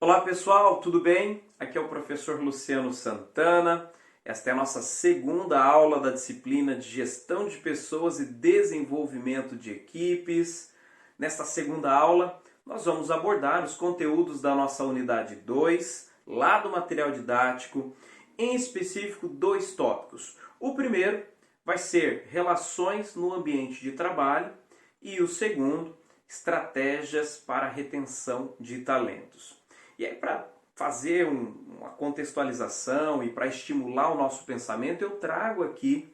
Olá pessoal, tudo bem? Aqui é o professor Luciano Santana. Esta é a nossa segunda aula da disciplina de Gestão de Pessoas e Desenvolvimento de Equipes. Nesta segunda aula, nós vamos abordar os conteúdos da nossa unidade 2, lá do material didático, em específico dois tópicos. O primeiro vai ser relações no ambiente de trabalho e o segundo, estratégias para a retenção de talentos. E aí, para fazer uma contextualização e para estimular o nosso pensamento, eu trago aqui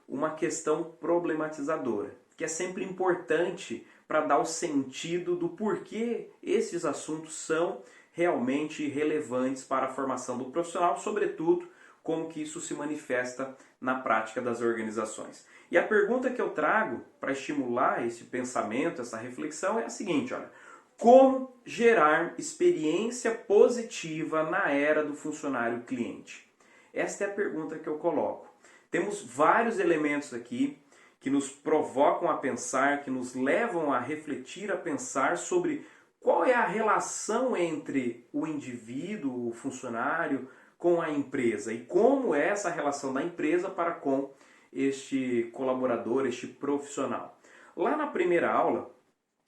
uma questão problematizadora, que é sempre importante para dar o sentido do porquê esses assuntos são realmente relevantes para a formação do profissional, sobretudo como que isso se manifesta na prática das organizações. E a pergunta que eu trago para estimular esse pensamento, essa reflexão é a seguinte, olha: como gerar experiência positiva na era do funcionário cliente? Esta é a pergunta que eu coloco. Temos vários elementos aqui que nos provocam a pensar, que nos levam a refletir, a pensar sobre qual é a relação entre o indivíduo, o funcionário, com a empresa e como é essa relação da empresa para com este colaborador, este profissional. Lá na primeira aula,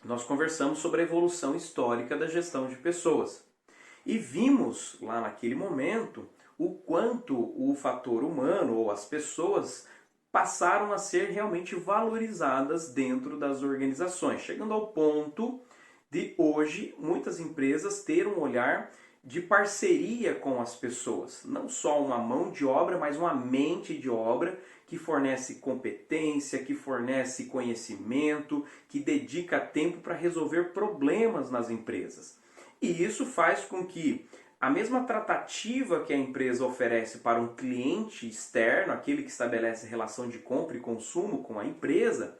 nós conversamos sobre a evolução histórica da gestão de pessoas. E vimos lá naquele momento o quanto o fator humano ou as pessoas passaram a ser realmente valorizadas dentro das organizações, chegando ao ponto de hoje muitas empresas ter um olhar de parceria com as pessoas. Não só uma mão de obra, mas uma mente de obra que fornece competência, que fornece conhecimento, que dedica tempo para resolver problemas nas empresas. E isso faz com que a mesma tratativa que a empresa oferece para um cliente externo, aquele que estabelece relação de compra e consumo com a empresa,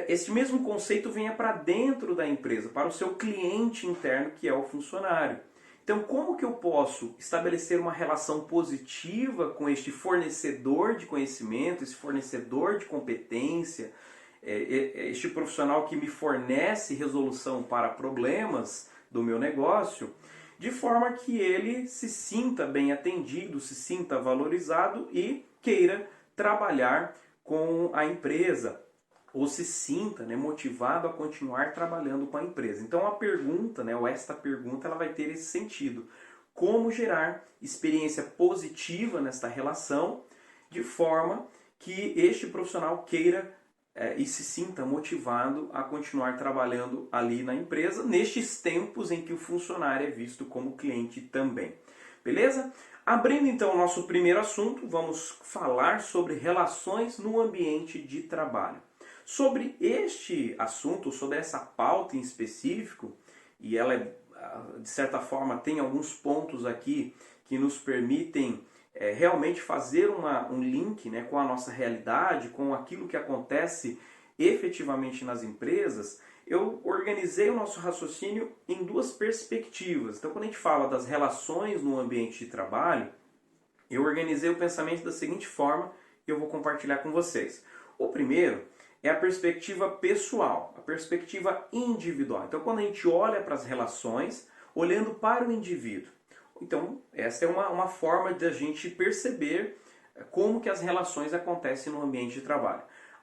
esse mesmo conceito venha para dentro da empresa, para o seu cliente interno, que é o funcionário. Então, como que eu posso estabelecer uma relação positiva com este fornecedor de conhecimento, esse fornecedor de competência, este profissional que me fornece resolução para problemas do meu negócio, de forma que ele se sinta bem atendido, se sinta valorizado e queira trabalhar com a empresa, ou se sinta motivado a continuar trabalhando com a empresa. Então a pergunta, ou esta pergunta, ela vai ter esse sentido. Como gerar experiência positiva nesta relação, de forma que este profissional queira e se sinta motivado a continuar trabalhando ali na empresa, nestes tempos em que o funcionário é visto como cliente também. Beleza? Abrindo então o nosso primeiro assunto, vamos falar sobre relações no ambiente de trabalho. Sobre este assunto, sobre essa pauta em específico, e ela de certa forma tem alguns pontos aqui que nos permitem realmente fazer um link com a nossa realidade, com aquilo que acontece efetivamente nas empresas, eu organizei o nosso raciocínio em duas perspectivas. Então, quando a gente fala das relações no ambiente de trabalho, eu organizei o pensamento da seguinte forma e eu vou compartilhar com vocês. O primeiro é a perspectiva pessoal, a perspectiva individual. Então, quando a gente olha para as relações, olhando para o indivíduo. Então, essa é uma forma de a gente perceber como que as relações acontecem no ambiente de trabalho.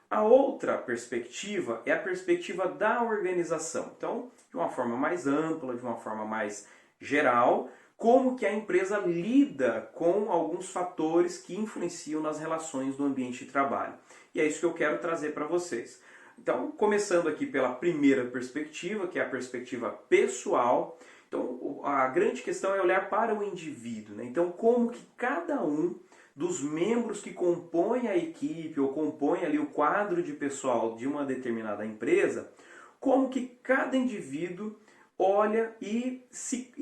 A outra perspectiva é a perspectiva da organização. Então, de uma forma mais ampla, de uma forma mais geral, como que a empresa lida com alguns fatores que influenciam nas relações do ambiente de trabalho. E é isso que eu quero trazer para vocês. Então, começando aqui pela primeira perspectiva, que é a perspectiva pessoal. Então, a grande questão é olhar para o indivíduo. Então, como que cada um dos membros que compõem a equipe ou compõem ali o quadro de pessoal de uma determinada empresa, como que cada indivíduo olha e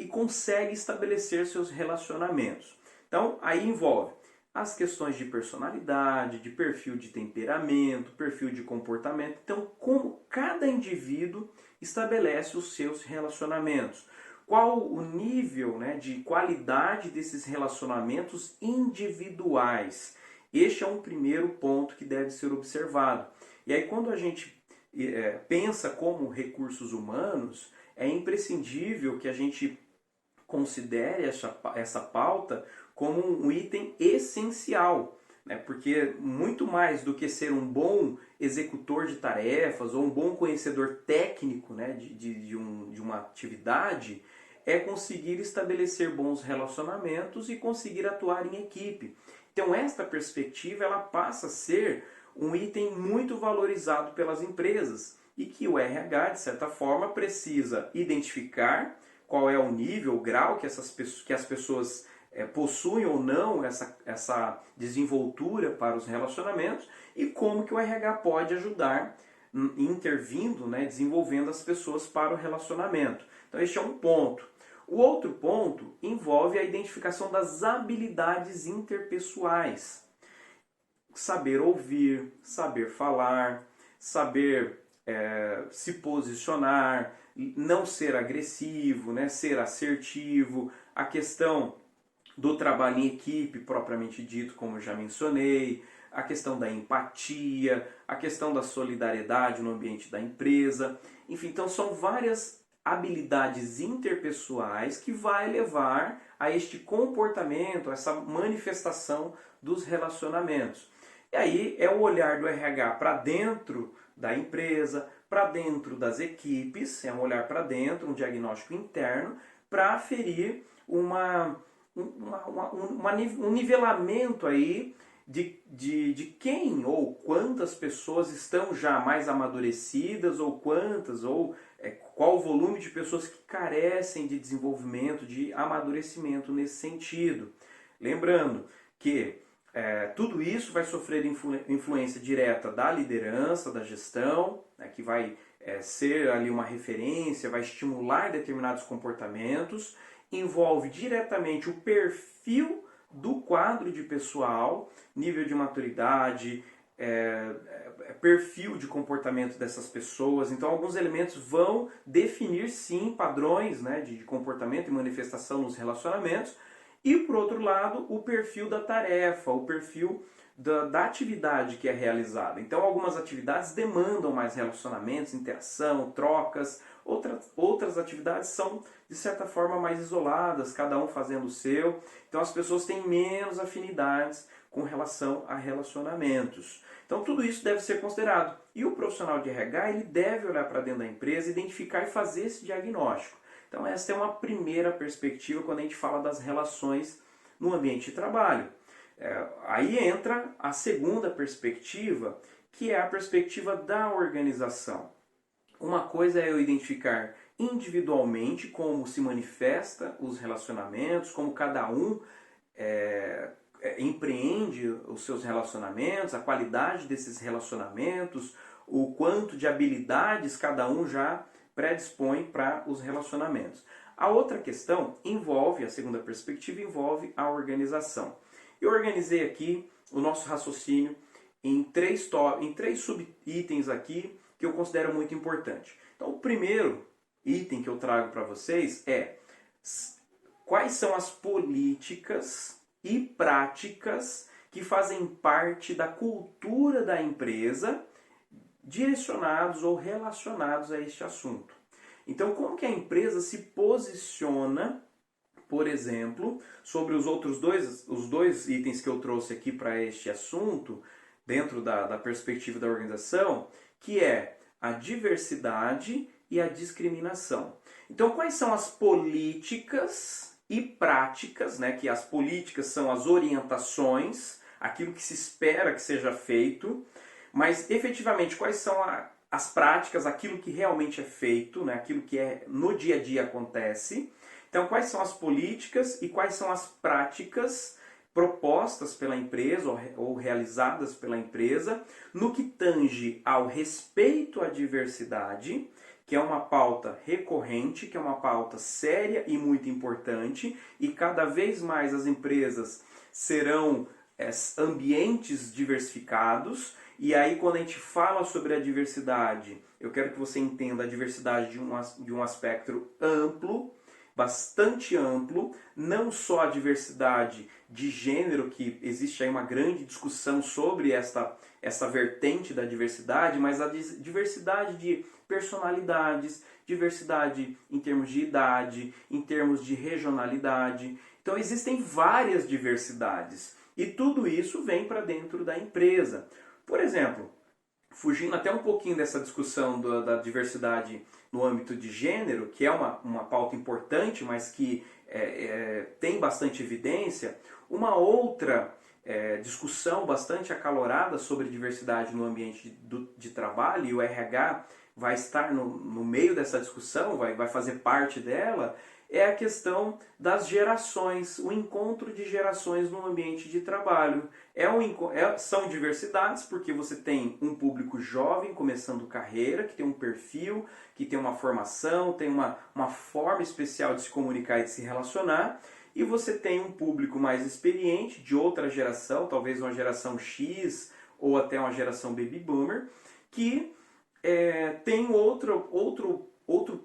consegue estabelecer seus relacionamentos. Então, aí envolve as questões de personalidade, de perfil de temperamento, perfil de comportamento. Então, como cada indivíduo estabelece os seus relacionamentos. Qual o nível de qualidade desses relacionamentos individuais? Este é um primeiro ponto que deve ser observado. E aí, quando a gente pensa como recursos humanos, é imprescindível que a gente considere essa pauta como um item essencial, né? Porque muito mais do que ser um bom executor de tarefas ou um bom conhecedor técnico, né, de uma atividade, é conseguir estabelecer bons relacionamentos e conseguir atuar em equipe. Então esta perspectiva ela passa a ser um item muito valorizado pelas empresas e que o RH, de certa forma, precisa identificar qual é o nível, o grau que as pessoas possuem ou não essa desenvoltura para os relacionamentos e como que o RH pode ajudar intervindo, né, desenvolvendo as pessoas para o relacionamento. Então este é um ponto. O outro ponto envolve a identificação das habilidades interpessoais. Saber ouvir, saber falar, saber se posicionar, não ser agressivo, né, ser assertivo, a questão do trabalho em equipe propriamente dito, como eu já mencionei, a questão da empatia, a questão da solidariedade no ambiente da empresa. Enfim, então são várias habilidades interpessoais que vai levar a este comportamento, a essa manifestação dos relacionamentos. E aí é o olhar do RH para dentro da empresa, para dentro das equipes, é um olhar para dentro, um diagnóstico interno, para aferir um nivelamento aí de quem ou quantas pessoas estão já mais amadurecidas ou quantas, ou qual o volume de pessoas que carecem de desenvolvimento, de amadurecimento nesse sentido. Lembrando que tudo isso vai sofrer influência direta da liderança, da gestão, né, que vai ser ali uma referência, vai estimular determinados comportamentos, envolve diretamente o perfil do quadro de pessoal, nível de maturidade, perfil de comportamento dessas pessoas. Então alguns elementos vão definir sim padrões, né, de comportamento e manifestação nos relacionamentos. E por outro lado, o perfil da tarefa, o perfil da atividade que é realizada. Então algumas atividades demandam mais relacionamentos, interação, trocas. Outras atividades são, de certa forma, mais isoladas, cada um fazendo o seu. Então as pessoas têm menos afinidades com relação a relacionamentos. Então tudo isso deve ser considerado. E o profissional de RH ele deve olhar para dentro da empresa, identificar e fazer esse diagnóstico. Então essa é uma primeira perspectiva quando a gente fala das relações no ambiente de trabalho. Aí entra a segunda perspectiva, que é a perspectiva da organização. Uma coisa é eu identificar individualmente como se manifesta os relacionamentos, como cada um empreende os seus relacionamentos, a qualidade desses relacionamentos, o quanto de habilidades cada um já predispõe para os relacionamentos. A outra questão envolve, a segunda perspectiva, envolve a organização. Eu organizei aqui o nosso raciocínio em três subitens aqui que eu considero muito importante. Então, o primeiro item que eu trago para vocês é quais são as políticas e práticas que fazem parte da cultura da empresa direcionados ou relacionados a este assunto. Então, como que a empresa se posiciona, por exemplo, sobre os dois itens que eu trouxe aqui para este assunto, dentro da perspectiva da organização, que é a diversidade e a discriminação. Então, quais são as políticas e práticas, né, que as políticas são as orientações, aquilo que se espera que seja feito, mas efetivamente quais são as práticas, aquilo que realmente é feito, né, aquilo que no dia a dia acontece. Então, quais são as políticas e quais são as práticas propostas pela empresa ou realizadas pela empresa no que tange ao respeito à diversidade, que é uma pauta recorrente, que é uma pauta séria e muito importante, e cada vez mais as empresas serão ambientes diversificados. E aí, quando a gente fala sobre a diversidade, eu quero que você entenda a diversidade de um aspecto amplo, bastante amplo, não só a diversidade de gênero, que existe aí uma grande discussão sobre essa vertente da diversidade, mas a diversidade de personalidades, diversidade em termos de idade, em termos de regionalidade. Então existem várias diversidades e tudo isso vem para dentro da empresa. Por exemplo, fugindo até um pouquinho dessa discussão da diversidade no âmbito de gênero, que é uma pauta importante, mas que tem bastante evidência, uma outra discussão bastante acalorada sobre diversidade no ambiente de trabalho, e o RH vai estar no meio dessa discussão, vai fazer parte dela, é a questão das gerações, o encontro de gerações no ambiente de trabalho. São diversidades porque você tem um público jovem começando carreira, que tem um perfil, que tem uma formação, tem uma forma especial de se comunicar e de se relacionar, e você tem um público mais experiente, de outra geração, talvez uma geração X ou até uma geração Baby Boomer, que tem outro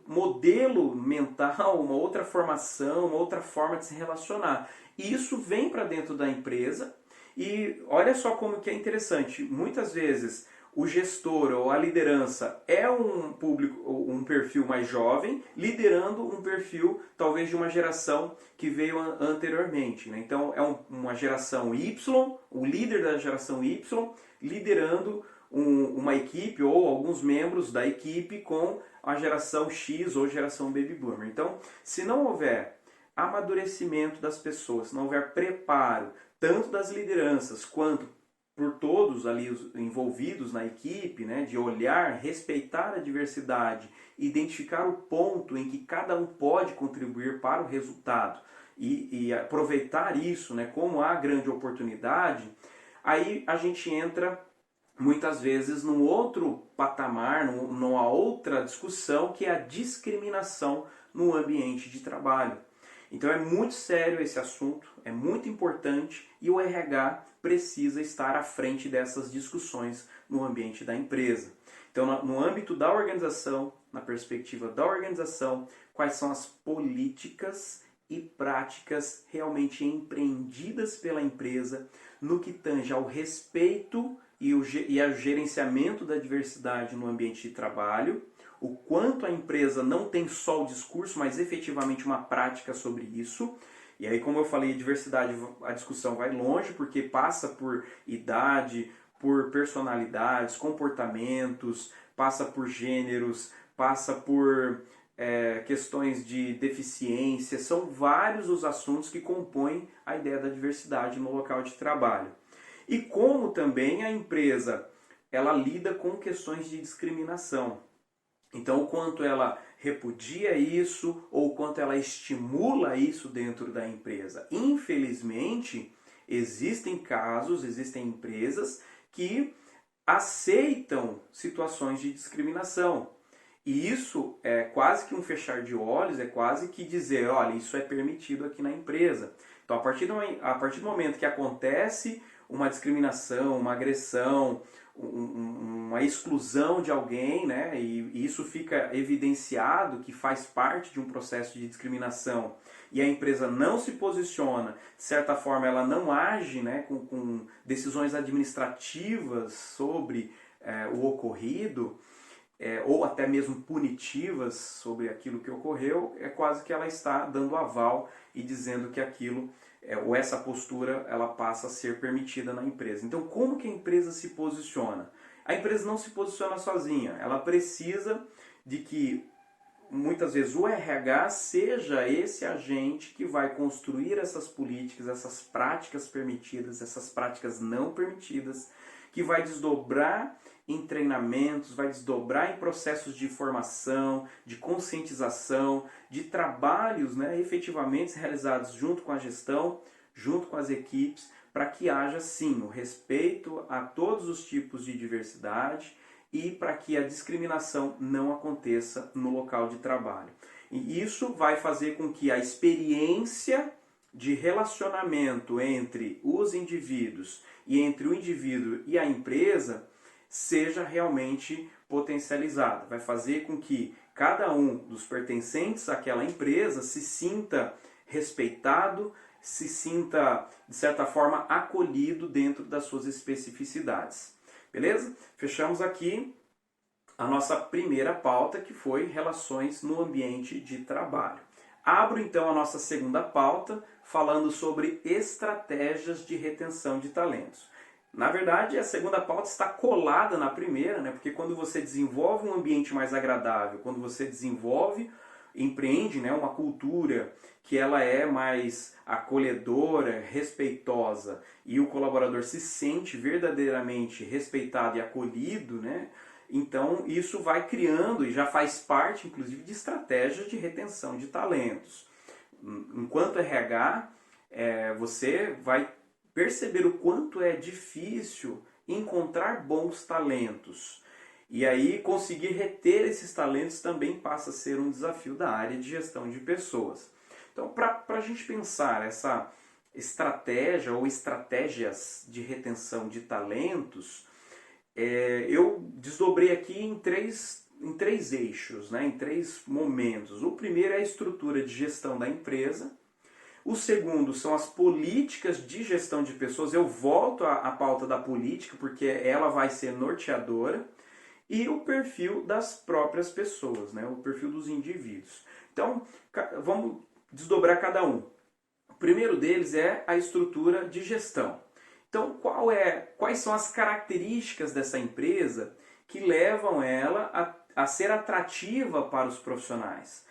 modelo mental, uma outra formação, uma outra forma de se relacionar. E isso vem para dentro da empresa e olha só como que é interessante. Muitas vezes o gestor ou a liderança é um público, um perfil mais jovem, liderando um perfil talvez de uma geração que veio anteriormente, né? Então é uma geração Y, o líder da geração Y, liderando uma equipe ou alguns membros da equipe com a geração X ou geração Baby Boomer. Então, se não houver amadurecimento das pessoas, se não houver preparo, tanto das lideranças quanto por todos ali envolvidos na equipe, né, de olhar, respeitar a diversidade, identificar o ponto em que cada um pode contribuir para o resultado e aproveitar isso, né, como a grande oportunidade, aí a gente entra muitas vezes num outro patamar, numa outra discussão, que é a discriminação no ambiente de trabalho. Então é muito sério esse assunto, é muito importante e o RH precisa estar à frente dessas discussões no ambiente da empresa. Então, no âmbito da organização, na perspectiva da organização, quais são as políticas e práticas realmente empreendidas pela empresa no que tange ao respeito e o gerenciamento da diversidade no ambiente de trabalho, o quanto a empresa não tem só o discurso, mas efetivamente uma prática sobre isso. E aí, como eu falei, diversidade, a discussão vai longe, porque passa por idade, por personalidades, comportamentos, passa por gêneros, passa por questões de deficiência. São vários os assuntos que compõem a ideia da diversidade no local de trabalho. E como também a empresa ela lida com questões de discriminação. Então, o quanto ela repudia isso ou o quanto ela estimula isso dentro da empresa. Infelizmente, existem casos, existem empresas que aceitam situações de discriminação. E isso é quase que um fechar de olhos, é quase que dizer, olha, isso é permitido aqui na empresa. Então, a partir do momento que acontece uma discriminação, uma agressão, uma exclusão de alguém, né, e isso fica evidenciado que faz parte de um processo de discriminação, e a empresa não se posiciona, de certa forma ela não age, né, com decisões administrativas sobre o ocorrido, ou até mesmo punitivas sobre aquilo que ocorreu, é quase que ela está dando aval e dizendo que aquilo, ou essa postura, ela passa a ser permitida na empresa. Então, como que a empresa se posiciona? A empresa não se posiciona sozinha, ela precisa de que, muitas vezes, o RH seja esse agente que vai construir essas políticas, essas práticas permitidas, essas práticas não permitidas, que vai desdobrar em treinamentos, vai desdobrar em processos de formação, de conscientização, de trabalhos, né, efetivamente realizados junto com a gestão, junto com as equipes, para que haja sim o respeito a todos os tipos de diversidade e para que a discriminação não aconteça no local de trabalho. E isso vai fazer com que a experiência de relacionamento entre os indivíduos e entre o indivíduo e a empresa seja realmente potencializada. Vai fazer com que cada um dos pertencentes àquela empresa se sinta respeitado, se sinta, de certa forma, acolhido dentro das suas especificidades. Beleza? Fechamos aqui a nossa primeira pauta, que foi relações no ambiente de trabalho. Abro então a nossa segunda pauta, falando sobre estratégias de retenção de talentos. Na verdade, a segunda pauta está colada na primeira, né? Porque quando você desenvolve um ambiente mais agradável, quando você desenvolve, empreende, né, uma cultura que ela é mais acolhedora, respeitosa, e o colaborador se sente verdadeiramente respeitado e acolhido, né? Então isso vai criando e já faz parte, inclusive, de estratégias de retenção de talentos. Enquanto RH, você vai perceber o quanto é difícil encontrar bons talentos. E aí conseguir reter esses talentos também passa a ser um desafio da área de gestão de pessoas. Então, para a gente pensar essa estratégia ou estratégias de retenção de talentos, eu desdobrei aqui em três eixos, né, em três momentos. O primeiro é a estrutura de gestão da empresa. O segundo são as políticas de gestão de pessoas. Eu volto à pauta da política porque ela vai ser norteadora. E o perfil das próprias pessoas, né, o perfil dos indivíduos. Então, vamos desdobrar cada um. O primeiro deles é a estrutura de gestão. Então, quais são as características dessa empresa que levam ela a ser atrativa para os profissionais?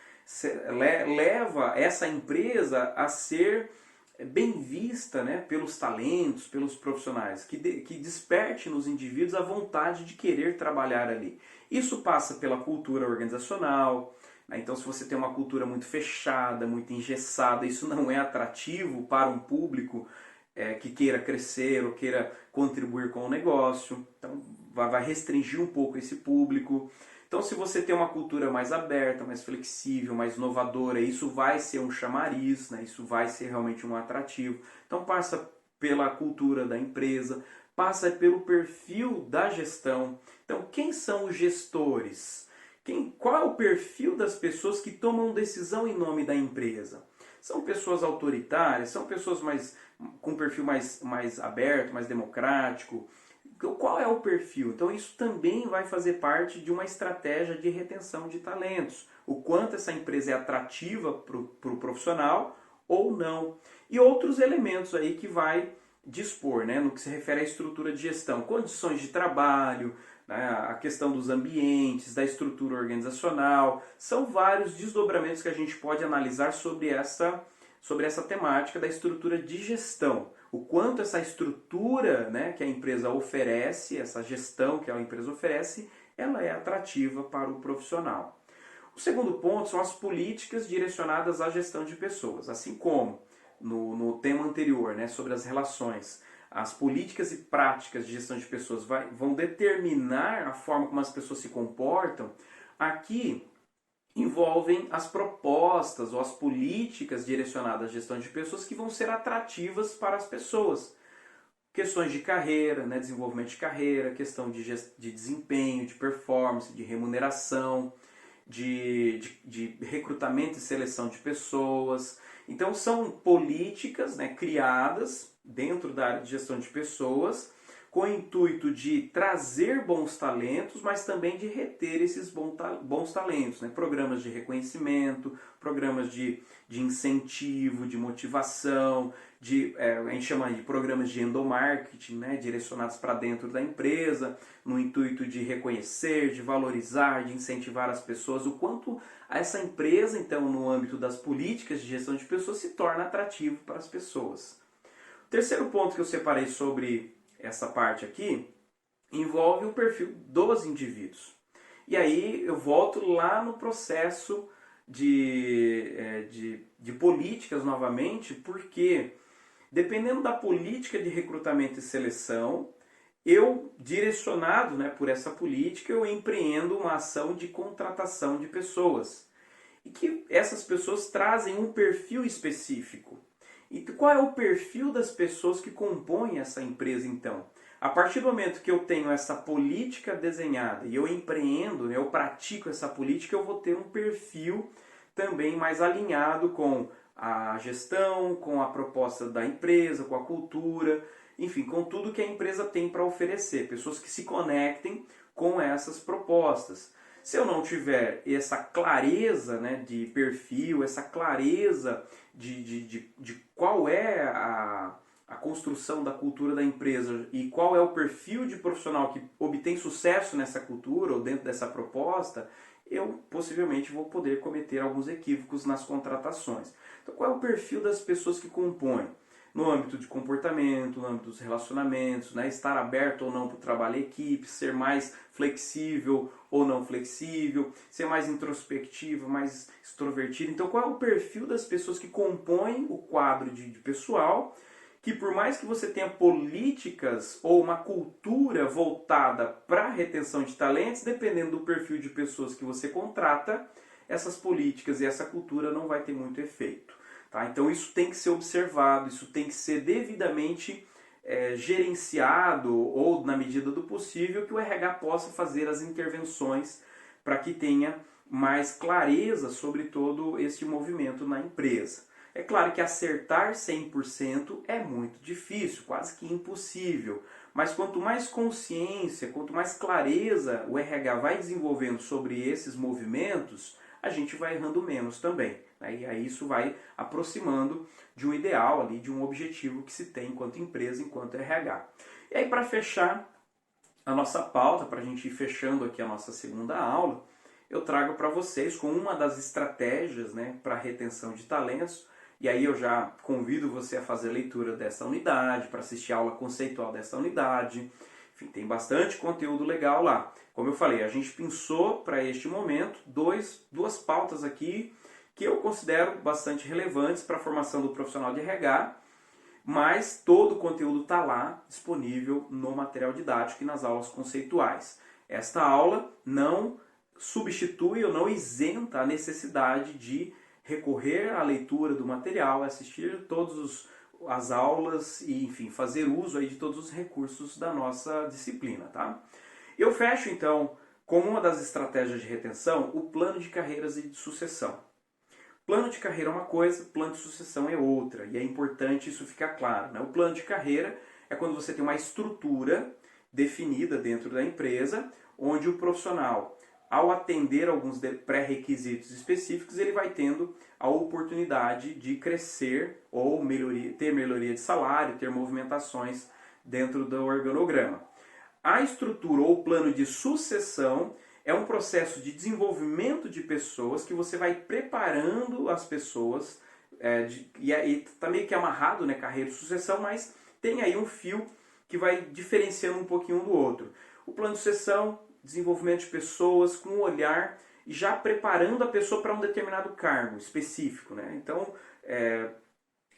Leva essa empresa a ser bem vista, né, pelos talentos, pelos profissionais, que desperte nos indivíduos a vontade de querer trabalhar ali. Isso passa pela cultura organizacional, né? Então se você tem uma cultura muito fechada, muito engessada, isso não é atrativo para um público que queira crescer ou queira contribuir com o negócio. Então vai restringir um pouco esse público. Então, se você tem uma cultura mais aberta, mais flexível, mais inovadora, isso vai ser um chamariz, né? Isso vai ser realmente um atrativo. Então, passa pela cultura da empresa, passa pelo perfil da gestão. Então, quem são os gestores? Qual é o perfil das pessoas que tomam decisão em nome da empresa? São pessoas autoritárias? São pessoas com um perfil mais aberto, mais democrático? Qual é o perfil? Então isso também vai fazer parte de uma estratégia de retenção de talentos. O quanto essa empresa é atrativa para o profissional ou não. E outros elementos aí que vai dispor, né, no que se refere à estrutura de gestão. Condições de trabalho, né, a questão dos ambientes, da estrutura organizacional. São vários desdobramentos que a gente pode analisar sobre essa temática da estrutura de gestão. O quanto essa estrutura, né, que a empresa oferece, essa gestão que a empresa oferece, ela é atrativa para o profissional. O segundo ponto são as políticas direcionadas à gestão de pessoas. Assim como no tema anterior, né, sobre as relações, as políticas e práticas de gestão de pessoas vão determinar a forma como as pessoas se comportam. Aqui envolvem as propostas ou as políticas direcionadas à gestão de pessoas que vão ser atrativas para as pessoas. Questões de carreira, né, desenvolvimento de carreira, questão de desempenho, de performance, de remuneração, de recrutamento e seleção de pessoas. Então são políticas, né, criadas dentro da área de gestão de pessoas com o intuito de trazer bons talentos, mas também de reter esses bons talentos, né? Programas de reconhecimento, programas de incentivo, de motivação, a gente chama de programas de endomarketing, né? Direcionados para dentro da empresa, no intuito de reconhecer, de valorizar, de incentivar as pessoas, o quanto essa empresa, então, no âmbito das políticas de gestão de pessoas, se torna atrativo para as pessoas. O terceiro ponto que eu separei sobre essa parte aqui envolve o perfil dos indivíduos. E aí eu volto lá no processo de políticas novamente, porque dependendo da política de recrutamento e seleção, eu, direcionado, né, por essa política, eu empreendo uma ação de contratação de pessoas. E que essas pessoas trazem um perfil específico. E qual é o perfil das pessoas que compõem essa empresa, então? A partir do momento que eu tenho essa política desenhada e eu empreendo, né, eu pratico essa política, eu vou ter um perfil também mais alinhado com a gestão, com a proposta da empresa, com a cultura, enfim, com tudo que a empresa tem para oferecer. Pessoas que se conectem com essas propostas. Se eu não tiver essa clareza, né, de perfil, essa clareza de qual é a construção da cultura da empresa e qual é o perfil de profissional que obtém sucesso nessa cultura ou dentro dessa proposta, eu possivelmente vou poder cometer alguns equívocos nas contratações. Então, qual é o perfil das pessoas que compõem? No âmbito de comportamento, no âmbito dos relacionamentos, né? Estar aberto ou não para o trabalho em equipe, ser mais flexível ou não flexível, ser mais introspectivo, mais extrovertido. Então, qual é o perfil das pessoas que compõem o quadro de pessoal, que por mais que você tenha políticas ou uma cultura voltada para a retenção de talentos, dependendo do perfil de pessoas que você contrata, essas políticas e essa cultura não vai ter muito efeito. Tá? Então isso tem que ser observado, isso tem que ser devidamente gerenciado ou, na medida do possível, que o RH possa fazer as intervenções para que tenha mais clareza sobre todo esse movimento na empresa. É claro que acertar 100% é muito difícil, quase que impossível, mas quanto mais consciência, quanto mais clareza o RH vai desenvolvendo sobre esses movimentos, a gente vai errando menos também. Né? E aí isso vai aproximando de um ideal ali, de um objetivo que se tem enquanto empresa, enquanto RH. E aí, para fechar a nossa pauta, para a gente ir fechando aqui a nossa segunda aula, eu trago para vocês com uma das estratégias, né, para a retenção de talentos. E aí eu já convido você a fazer a leitura dessa unidade, para assistir a aula conceitual dessa unidade. Enfim, tem bastante conteúdo legal lá. Como eu falei, a gente pensou para este momento duas pautas aqui que eu considero bastante relevantes para a formação do profissional de RH, mas todo o conteúdo está lá disponível no material didático e nas aulas conceituais. Esta aula não substitui ou não isenta a necessidade de recorrer à leitura do material, assistir todas as aulas e, enfim, fazer uso aí de todos os recursos da nossa disciplina. Tá? Eu fecho, então, com uma das estratégias de retenção, o plano de carreiras e de sucessão. Plano de carreira é uma coisa, plano de sucessão é outra, e é importante isso ficar claro. Né? O plano de carreira é quando você tem uma estrutura definida dentro da empresa, onde o profissional, ao atender alguns pré-requisitos específicos, ele vai tendo a oportunidade de crescer ou ter melhoria de salário, ter movimentações dentro do organograma. A estrutura ou plano de sucessão é um processo de desenvolvimento de pessoas que você vai preparando as pessoas, e está meio que amarrado, né, carreira e sucessão, mas tem aí um fio que vai diferenciando um pouquinho um do outro. O plano de sucessão, desenvolvimento de pessoas com um olhar e já preparando a pessoa para um determinado cargo específico. Né? Então, é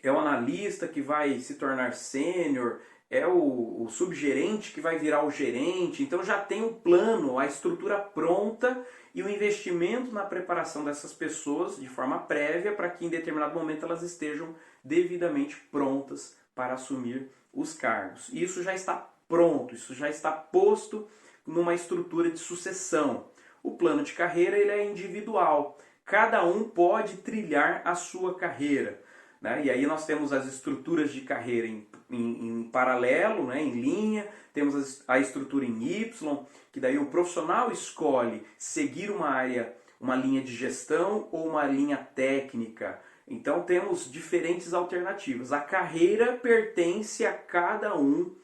o analista que vai se tornar sênior, é o subgerente que vai virar o gerente, então já tem o plano, a estrutura pronta e o investimento na preparação dessas pessoas de forma prévia para que em determinado momento elas estejam devidamente prontas para assumir os cargos. E isso já está pronto, isso já está posto numa estrutura de sucessão. O plano de carreira ele é individual, cada um pode trilhar a sua carreira. Né? E aí nós temos as estruturas de carreira em paralelo, né? Em linha, temos a estrutura em Y, que daí o profissional escolhe seguir uma linha de gestão ou uma linha técnica. Então temos diferentes alternativas. A carreira pertence a cada um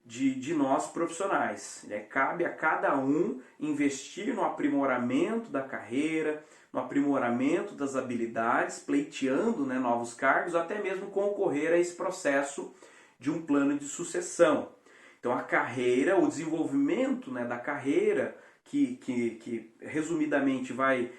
de nós profissionais. Né? Cabe a cada um investir no aprimoramento da carreira, no aprimoramento das habilidades, pleiteando, né, novos cargos, até mesmo concorrer a esse processo de um plano de sucessão. Então a carreira, o desenvolvimento, né, da carreira, que resumidamente vai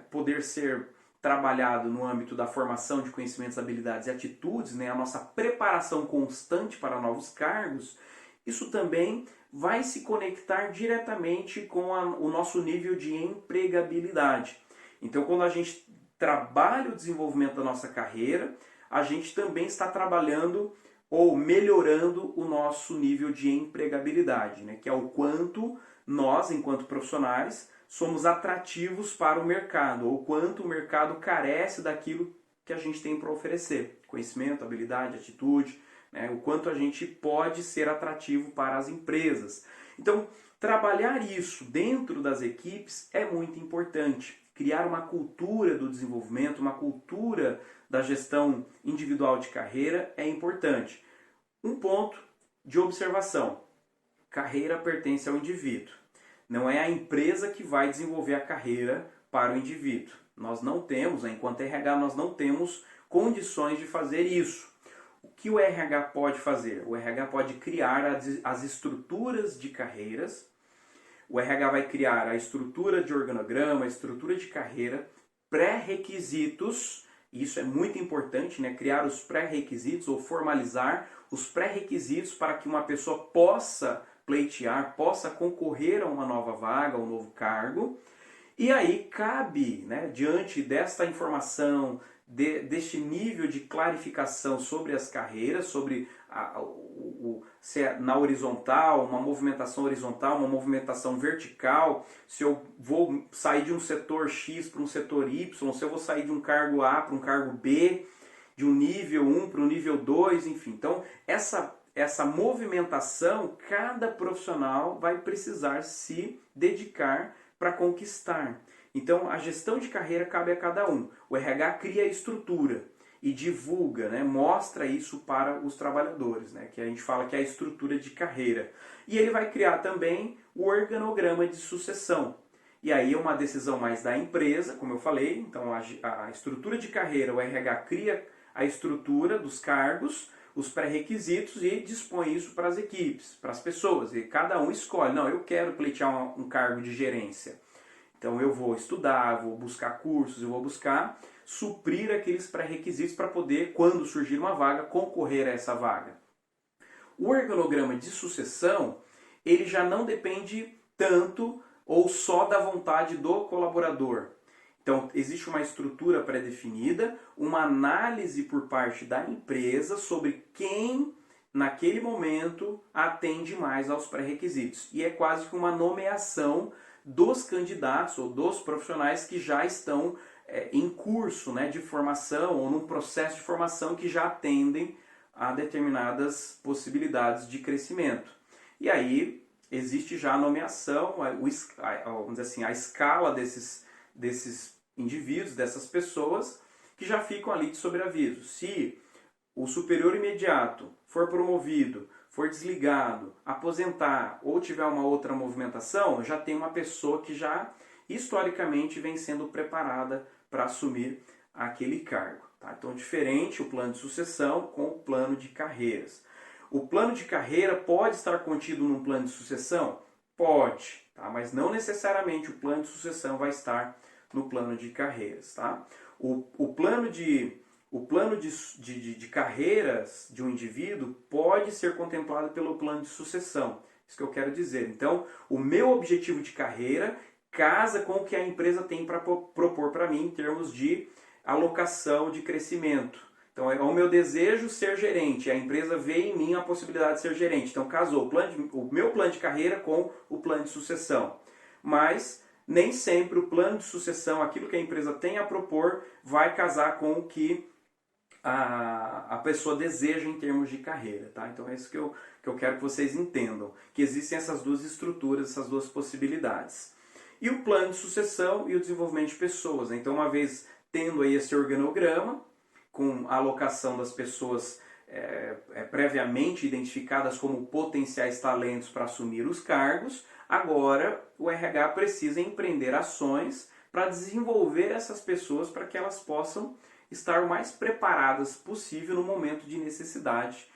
poder ser trabalhado no âmbito da formação de conhecimentos, habilidades e atitudes, né, a nossa preparação constante para novos cargos, isso também vai se conectar diretamente com o nosso nível de empregabilidade. Então, quando a gente trabalha o desenvolvimento da nossa carreira, a gente também está trabalhando ou melhorando o nosso nível de empregabilidade, né? Que é o quanto nós, enquanto profissionais, somos atrativos para o mercado, ou quanto o mercado carece daquilo que a gente tem para oferecer. Conhecimento, habilidade, atitude, né? O quanto a gente pode ser atrativo para as empresas. Então, trabalhar isso dentro das equipes é muito importante. Criar uma cultura do desenvolvimento, uma cultura da gestão individual de carreira é importante. Um ponto de observação: carreira pertence ao indivíduo. Não é a empresa que vai desenvolver a carreira para o indivíduo. Nós não temos, enquanto RH, nós não temos condições de fazer isso. O que o RH pode fazer? O RH pode criar as estruturas de carreiras. O RH vai criar a estrutura de organograma, a estrutura de carreira, pré-requisitos. Isso é muito importante, né? Criar os pré-requisitos ou formalizar os pré-requisitos para que uma pessoa possa pleitear, possa concorrer a uma nova vaga, a um novo cargo. E aí cabe, né, diante desta informação, deste nível de clarificação sobre as carreiras, sobre se é na horizontal, uma movimentação horizontal, uma movimentação vertical, se eu vou sair de um setor X para um setor Y, se eu vou sair de um cargo A para um cargo B, de um nível 1 para um nível 2, enfim. Então, essa movimentação, cada profissional vai precisar se dedicar para conquistar. Então, a gestão de carreira cabe a cada um. O RH cria a estrutura e divulga, né, mostra isso para os trabalhadores, né, que a gente fala que é a estrutura de carreira. E ele vai criar também o organograma de sucessão. E aí é uma decisão mais da empresa, como eu falei. Então, a estrutura de carreira, o RH cria a estrutura dos cargos, os pré-requisitos e dispõe isso para as equipes, para as pessoas. E cada um escolhe: não, eu quero pleitear um cargo de gerência. Então eu vou estudar, vou buscar cursos, eu vou buscar suprir aqueles pré-requisitos para poder, quando surgir uma vaga, concorrer a essa vaga. O organograma de sucessão, ele já não depende tanto ou só da vontade do colaborador. Então, existe uma estrutura pré-definida, uma análise por parte da empresa sobre quem, naquele momento, atende mais aos pré-requisitos. E é quase que uma nomeação dos candidatos ou dos profissionais que já estão em curso, né, de formação ou num processo de formação, que já atendem a determinadas possibilidades de crescimento. E aí existe já a nomeação, vamos dizer assim, a escala desses indivíduos, dessas pessoas, que já ficam ali de sobreaviso. Se o superior imediato for promovido, for desligado, aposentar ou tiver uma outra movimentação, já tem uma pessoa que já historicamente vem sendo preparada para assumir aquele cargo. Tá? Então, diferente o plano de sucessão com o plano de carreiras. O plano de carreira pode estar contido num plano de sucessão? Pode, tá? Mas não necessariamente o plano de sucessão vai estar no plano de carreiras. Tá? O plano de carreiras de um indivíduo pode ser contemplado pelo plano de sucessão. Isso que eu quero dizer. Então, o meu objetivo de carreira casa com o que a empresa tem para propor para mim em termos de alocação de crescimento. Então, é o meu desejo ser gerente. A empresa vê em mim a possibilidade de ser gerente. Então, casou o meu plano de carreira com o plano de sucessão. Mas nem sempre o plano de sucessão, aquilo que a empresa tem a propor, vai casar com o que a pessoa deseja em termos de carreira. Tá? Então é isso que eu quero que vocês entendam, que existem essas duas estruturas, essas duas possibilidades. E o plano de sucessão e o desenvolvimento de pessoas. Então, uma vez tendo aí esse organograma, com a alocação das pessoas previamente identificadas como potenciais talentos para assumir os cargos, agora o RH precisa empreender ações para desenvolver essas pessoas para que elas possam estar o mais preparadas possível no momento de necessidade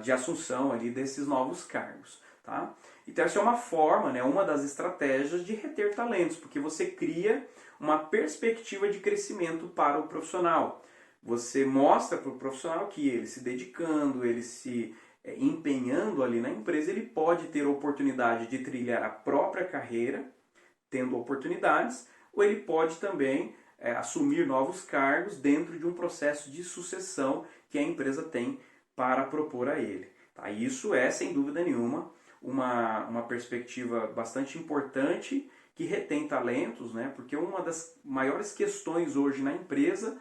de assunção ali desses novos cargos. Tá? Então essa é uma forma, né, uma das estratégias de reter talentos, porque você cria uma perspectiva de crescimento para o profissional. Você mostra para o profissional que ele se dedicando, ele se empenhando ali na empresa, ele pode ter a oportunidade de trilhar a própria carreira, tendo oportunidades, ou ele pode também assumir novos cargos dentro de um processo de sucessão que a empresa tem para propor a ele. Tá? Isso é, sem dúvida nenhuma, uma perspectiva bastante importante que retém talentos, né? Porque uma das maiores questões hoje na empresa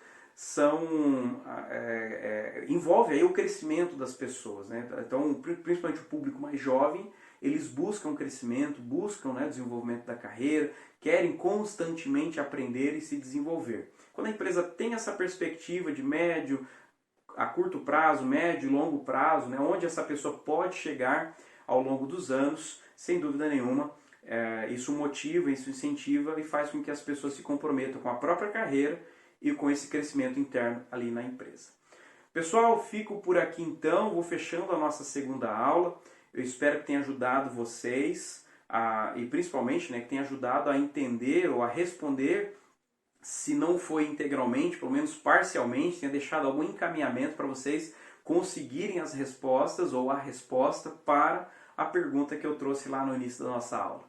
envolve aí o crescimento das pessoas, né? Então, principalmente o público mais jovem, eles buscam crescimento, buscam, né, desenvolvimento da carreira, querem constantemente aprender e se desenvolver. Quando a empresa tem essa perspectiva de médio a curto prazo, médio e longo prazo, né, onde essa pessoa pode chegar ao longo dos anos, sem dúvida nenhuma, isso motiva, isso incentiva e faz com que as pessoas se comprometam com a própria carreira e com esse crescimento interno ali na empresa. Pessoal, fico por aqui então, vou fechando a nossa segunda aula. Eu espero que tenha ajudado vocês, e principalmente, né, que tenha ajudado a entender ou a responder, se não foi integralmente, pelo menos parcialmente, tenha deixado algum encaminhamento para vocês conseguirem as respostas ou a resposta para a pergunta que eu trouxe lá no início da nossa aula.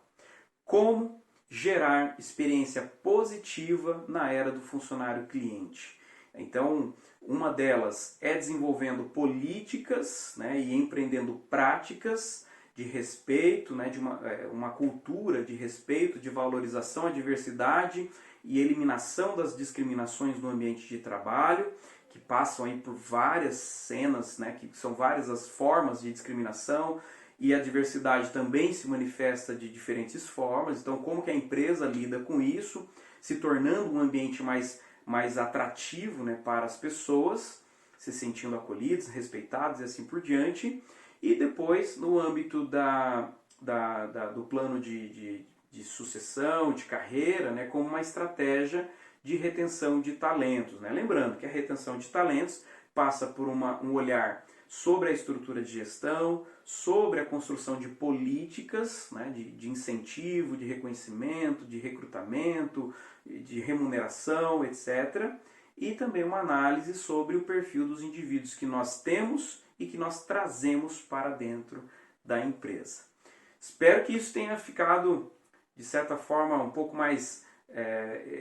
Como gerar experiência positiva na era do funcionário cliente? Então, uma delas é desenvolvendo políticas, né, e empreendendo práticas de respeito, né, de uma cultura de respeito, de valorização à diversidade e eliminação das discriminações no ambiente de trabalho, que passam aí por várias cenas, né, que são várias as formas de discriminação, e a diversidade também se manifesta de diferentes formas. Então, como que a empresa lida com isso, se tornando um ambiente mais atrativo, né, para as pessoas, se sentindo acolhidas, respeitadas e assim por diante. E depois, no âmbito do plano de sucessão, de carreira, né, como uma estratégia de retenção de talentos, né? Lembrando que a retenção de talentos passa por um olhar sobre a estrutura de gestão, sobre a construção de políticas, né, de incentivo, de reconhecimento, de recrutamento, de remuneração, etc. E também uma análise sobre o perfil dos indivíduos que nós temos e que nós trazemos para dentro da empresa. Espero que isso tenha ficado, de certa forma, um pouco mais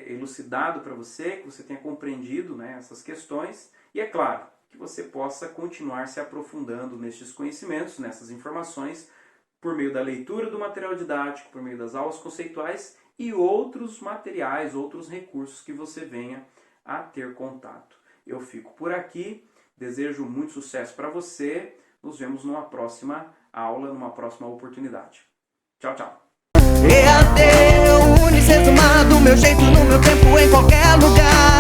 elucidado para você, que você tenha compreendido, né, essas questões. E é claro, que você possa continuar se aprofundando nestes conhecimentos, nessas informações, por meio da leitura do material didático, por meio das aulas conceituais e outros materiais, outros recursos que você venha a ter contato. Eu fico por aqui, desejo muito sucesso para você, nos vemos numa próxima aula, numa próxima oportunidade. Tchau, tchau! EAD, Unicesumado, meu jeito, no meu tempo, em qualquer lugar.